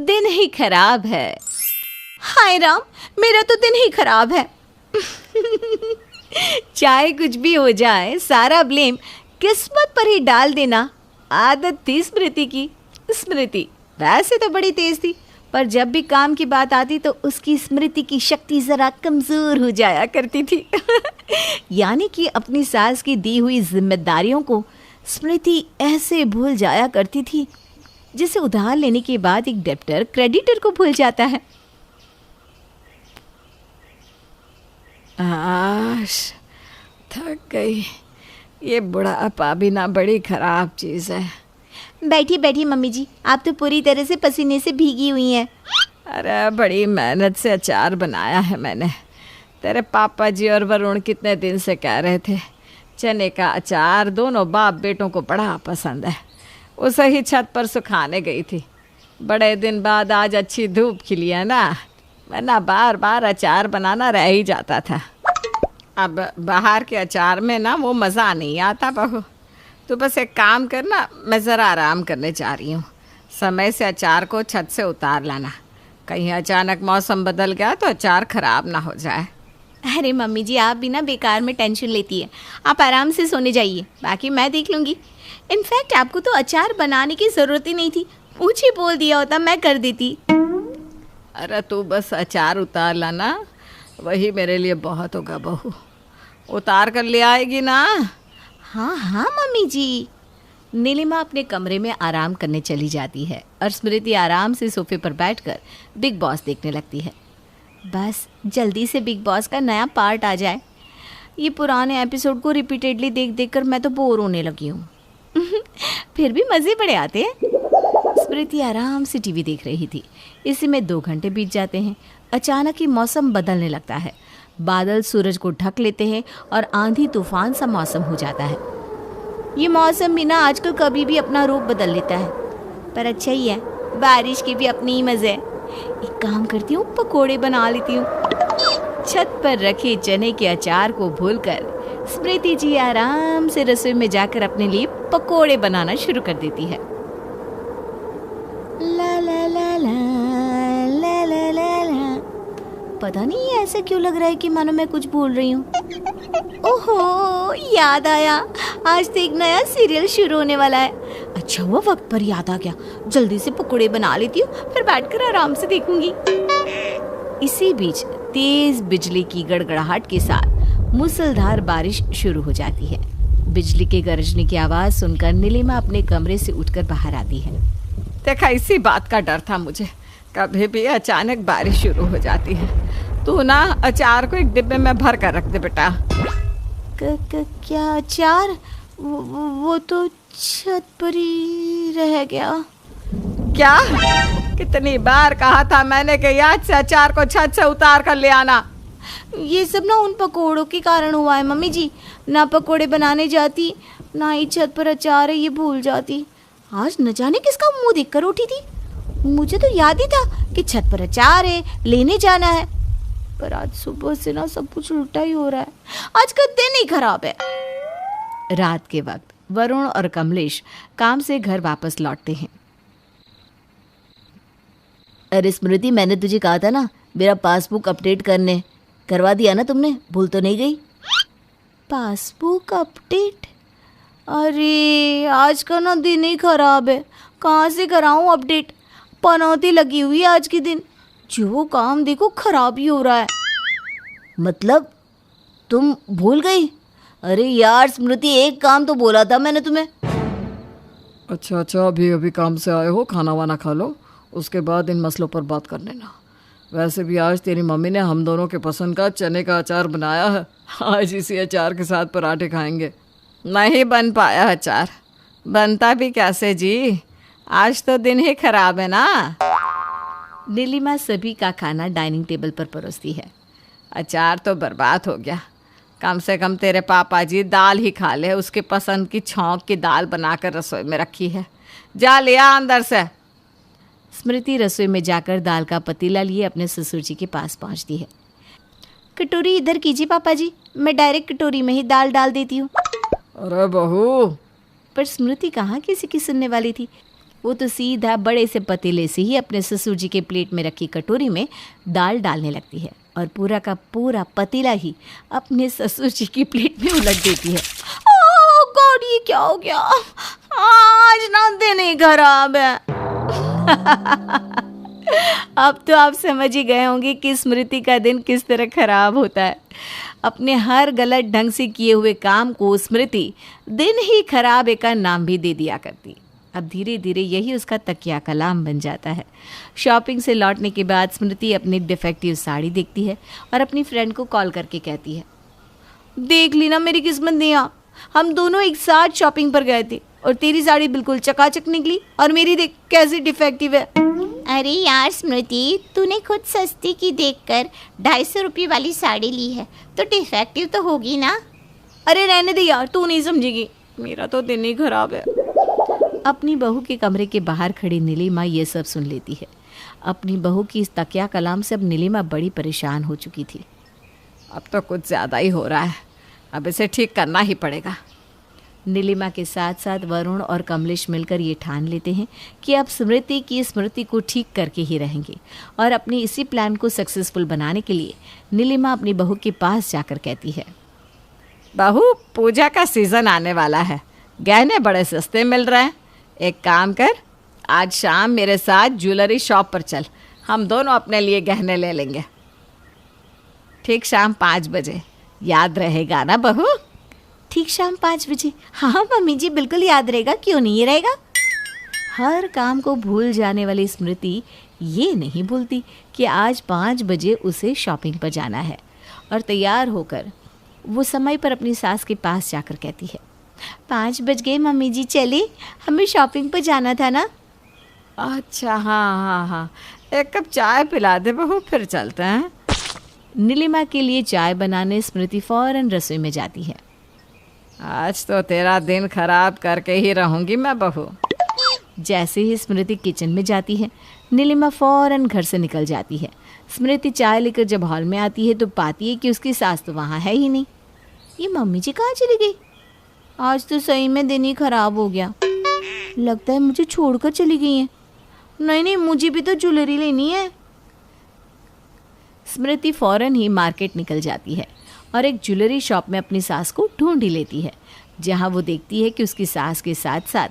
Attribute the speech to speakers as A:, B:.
A: दिन ही खराब है। हाय राम, मेरा तो दिन ही खराब है। चाहे कुछ भी हो जाए, सारा ब्लेम किस्मत पर ही डाल देना आदत थी स्मृति की। स्मृति वैसे तो बड़ी तेज थी, पर जब भी काम की बात आती तो उसकी स्मृति की शक्ति जरा कमजोर हो जाया करती थी। यानी कि अपनी सास की दी हुई जिम्मेदारियों को स्मृति ऐसे भूल जाया करती थी जिसे उधार लेने के बाद एक डेब्टर क्रेडिटर को भूल जाता है।
B: थक गई। ये बुढ़ापा भी ना बड़ी खराब चीज़ है।
A: बैठिए बैठिए मम्मी जी, आप तो पूरी तरह से पसीने से भीगी हुई हैं।
B: अरे बड़ी मेहनत से अचार बनाया है मैंने। तेरे पापा जी और वरुण कितने दिन से कह रहे थे चने का अचार दोनों बाप बेटों को बड़ा पसंद है। उसे ही छत पर सुखाने गई थी। बड़े दिन बाद आज अच्छी धूप खिली है ना, वरना बार बार अचार बनाना रह ही जाता था। अब बाहर के अचार में ना वो मज़ा नहीं आता बहू। तो बस एक काम करना, मैं ज़रा आराम करने जा रही हूँ। समय से अचार को छत से उतार लाना, कहीं अचानक मौसम बदल गया तो अचार ख़राब ना हो जाए।
A: अरे मम्मी जी, आप भी ना बेकार में टेंशन लेती है। आप आराम से सोने जाइए, बाकी मैं देख लूँगी। इनफैक्ट आपको तो अचार बनाने की ज़रूरत ही नहीं थी, मुझे बोल दिया होता मैं कर देती।
B: अरे तू बस अचार उतार लाना, वही मेरे लिए बहुत होगा बहू। उतार कर ले आएगी ना?
A: हाँ हाँ मम्मी जी। नीलिमा अपने कमरे में आराम करने चली जाती है और स्मृति आराम से सोफे पर बैठकर बिग बॉस देखने लगती है। बस जल्दी से बिग बॉस का नया पार्ट आ जाए। ये पुराने एपिसोड को रिपीटेडली देख देख कर मैं तो बोर होने लगी हूँ। फिर भी मज़े बड़े आते हैं। स्मृति आराम से टीवी देख रही थी। इसी में 2 घंटे बीत जाते हैं। अचानक ही मौसम बदलने लगता है। बादल सूरज को ढक लेते हैं और आंधी तूफान सा मौसम हो जाता है। ये मौसम भी ना आजकल कभी भी अपना रूप बदल लेता है, पर अच्छा ही है, बारिश की भी अपनी ही मज़े है। एक काम करती हूँ, पकोड़े बना लेती हूँ। छत पर रखे चने के अचार को भूलकर स्मृति जी आराम से रसोई में जाकर अपने लिए पकोड़े बनाना शुरू कर देती है। ला ला ला ला ला ला ला ला। पता नहीं ऐसा क्यों लग रहा है कि मानो मैं कुछ भूल रही हूँ। ओहो, याद आया, आज तो एक नया सीरियल शुरू होने वाला है। अच्छा हुआ वक्त पर याद आ गया, जल्दी से पकोड़े बना लेती हूँ, फिर बैठकर आराम से देखूंगी। इसी बीच तेज बिजली की गड़गड़ाहट के साथ मूसलधार बारिश शुरू हो जाती है। बिजली के गरजने की आवाज़ सुनकर नीलिमा अपने कमरे से उठकर बाहर आती है।
B: देखा, इसी बात का डर था मुझे, कभी भी अचानक बारिश शुरू हो जाती है। तू ना अचार को एक डिब्बे में भर कर रख दे बेटा।
A: क्या अचार? वो तो छत पर ही रह गया।
B: क्या? कितनी बार कहा था मैंने कि याद से अचार को छत से उतार कर ले आना।
A: ये सब ना उन पकोड़ों के कारण हुआ है मम्मी जी। ना पकोड़े बनाने जाती, ना ही छत पर अचार है ये भूल जाती। आज न जाने किसका मुंह देखकर उठी थी। मुझे तो याद ही था कि छत पर अचार है, लेने जाना है, पर आज सुबह से ना सब कुछ उल्टा ही हो रहा है। आज का दिन ही खराब है। रात के वक्त वरुण और कमलेश काम से घर वापस लौटते हैं। अरे स्मृति, मैंने तुझे कहा था ना मेरा पासबुक अपडेट करने, करवा दिया ना तुमने? भूल तो नहीं गई? Passbook update? अरे आज का ना दिन ही खराब है, कहाँ से कराऊँ अपडेट? पनौती लगी हुई आज के दिन, जो काम देखो खराब ही हो रहा है। मतलब तुम भूल गई? अरे यार स्मृति, एक काम तो बोला था मैंने तुम्हें।
B: अच्छा, अभी अभी काम से आए हो, खाना वाना खा लो, उसके बाद इन मसलों पर बात कर लेना। वैसे भी आज तेरी मम्मी ने हम दोनों के पसंद का चने का अचार बनाया है। आज इसी अचार के साथ पराठे खाएंगे। नहीं बन पाया अचार। बनता भी कैसे जी, आज तो दिन ही खराब है ना। नीलिमा सभी का खाना डाइनिंग टेबल पर परोसती है। अचार तो बर्बाद हो गया। कम से कम तेरे पापा जी दाल ही खा ले, उसके पसंद की छौंक की दाल बनाकर रसोई में रखी है, जा लिया अंदर से। स्मृति रसोई में जाकर दाल का पतीला लिए अपने ससुर जी के पास पहुंचती है। कटोरी इधर कीजिए पापा जी, मैं डायरेक्ट कटोरी में ही दाल डाल देती हूँ। अरे बहू।
A: पर स्मृति कहाँ किसी की सुनने वाली थी। वो तो सीधा बड़े से पतीले से ही अपने ससुर जी के प्लेट में रखी कटोरी में दाल डालने लगती है और पूरा का पूरा पतीला ही अपने ससुर जी की प्लेट में उलट देती है। ओह गॉड, ये क्या हो गया? आज ना दिन ही खराब है। अब तो आप समझ ही गए होंगे कि स्मृति का दिन किस तरह खराब होता है। अपने हर गलत ढंग से किए हुए काम को स्मृति दिन ही खराब एक का नाम भी दे दिया करती। अब धीरे धीरे यही उसका तकिया कलाम बन जाता है। शॉपिंग से लौटने के बाद स्मृति अपनी डिफेक्टिव साड़ी देखती है और अपनी फ्रेंड को कॉल करके कहती है, देख ली ना मेरी किस्मत दिया, हम दोनों एक साथ शॉपिंग पर गए थे और तेरी साड़ी बिल्कुल चकाचक निकली और मेरी देख कैसी डिफेक्टिव है।
C: अरे यार स्मृति, तूने खुद सस्ती की देखकर 250 रुपये वाली साड़ी ली है तो डिफेक्टिव तो होगी ना।
A: अरे रहने दे यार, तू नहीं समझेगी, मेरा तो दिन ही खराब है। अपनी बहू के कमरे के बाहर खड़ी नीलिमा ये सब सुन लेती है। अपनी बहू की इस तकिया कलाम से अब नीलिमा बड़ी परेशान हो चुकी थी।
B: अब तो कुछ ज़्यादा ही हो रहा है, अब इसे ठीक करना ही पड़ेगा।
A: नीलिमा के साथ साथ वरुण और कमलेश मिलकर ये ठान लेते हैं कि अब स्मृति की स्मृति को ठीक करके ही रहेंगे और अपनी इसी प्लान को सक्सेसफुल बनाने के लिए नीलिमा अपनी बहू के पास जाकर कहती है,
B: बहू, पूजा का सीज़न आने वाला है, गहने बड़े सस्ते मिल रहे हैं। एक काम कर, आज शाम मेरे साथ ज्वेलरी शॉप पर चल, हम दोनों अपने लिए गहने ले लेंगे। ठीक शाम 5 बजे, याद रहेगा ना बहू?
A: ठीक शाम 5 बजे? हाँ मम्मी जी, बिल्कुल याद रहेगा, क्यों नहीं रहेगा। हर काम को भूल जाने वाली स्मृति ये नहीं भूलती कि आज 5 बजे उसे शॉपिंग पर जाना है और तैयार होकर वो समय पर अपनी सास के पास जाकर कहती है, 5 बज गए मम्मी जी, चले, हमें शॉपिंग पर जाना था ना।
B: अच्छा हाँ, एक कप चाय पिला दे बहू, फिर चलते हैं।
A: नीलिमा के लिए चाय बनाने स्मृति फौरन रसोई में जाती है।
B: आज तो तेरा दिन खराब करके ही रहूंगी मैं बहू।
A: जैसे ही स्मृति किचन में जाती है, नीलिमा फौरन घर से निकल जाती है। स्मृति चाय लेकर जब हॉल में आती है तो पाती है कि उसकी सास तो वहाँ है ही नहीं। ये मम्मी जी कहाँ चली गई? आज तो सही में दिन ही खराब हो गया, लगता है मुझे छोड़कर चली गई हैं। नहीं, मुझे भी तो ज्वेलरी लेनी है। स्मृति फौरन ही मार्केट निकल जाती है और एक ज्वेलरी शॉप में अपनी सास को ढूंढ ही लेती है, जहां वो देखती है कि उसकी सास के साथ साथ